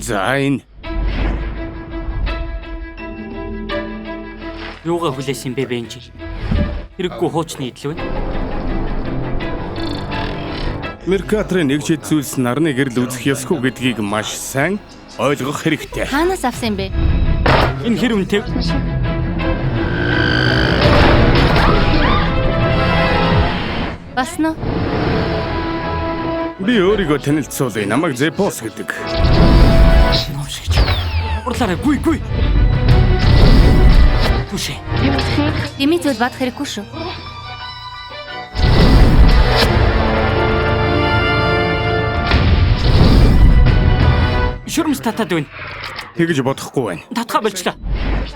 За энэ Юугаа хүлээсэн бэ Бенжи? Хэрэггүй хуучны идэл вэ? Меркаторын нэг шид зүйлс нарны гэрэл үзэх ёсгүй гэдгийг маш сайн ойлгох хэрэгтэй. Хаанаас авсан юм бэ? Энэ хэр үнэтэй? Бас нь Би өөрийгөө танилцуулъя. Намайг Зепос гэдэг. Новшигч. Урлаарай, гуй. Түшээ. Дими зүйл бат хэрэггүй шүү. Шүрмс татаад байна. Тэгж бодохгүй байна. Татгаа болчлаа.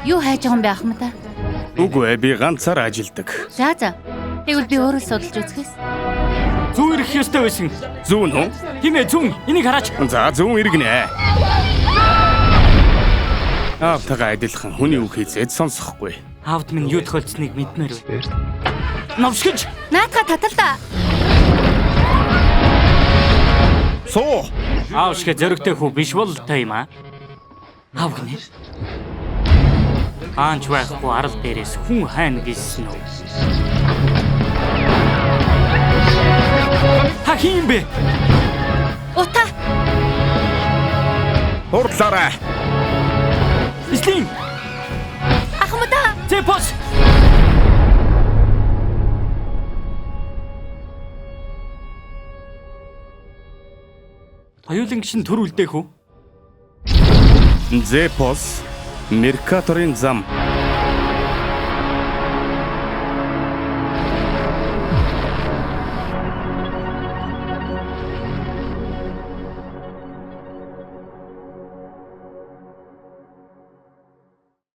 Юу хайж байгаа юм бэ ахмадаа? Үгүй ээ, би ганцаар ажилдаг. За. Тэгвэл би өөрөө судалж үзэхээс. Зүүн ирэх ёстой байсан. Зүүн үү? Химээ зүүн. Энийг хараач. За зүүн иргэнэ. Аавтайгаа адилхан хүний үг хийзээд сонсохгүй. Аавд минь юу тохиолдсныг мэдмээр байна. Новшигч. Наадха таталдаа. Суу. Аав шиг зөрөгтэй хүү биш бол та юм аа. Аав гинэ. Анч байхгүй арал дээрээс хүн хайна гэсэн үү? Та хин бэ? Ута. Хурдлаарай. Ислин. Ахмадаа. Зепос. Аюулын гişin төрүүлдээх үү? Зепос Меркаторын зам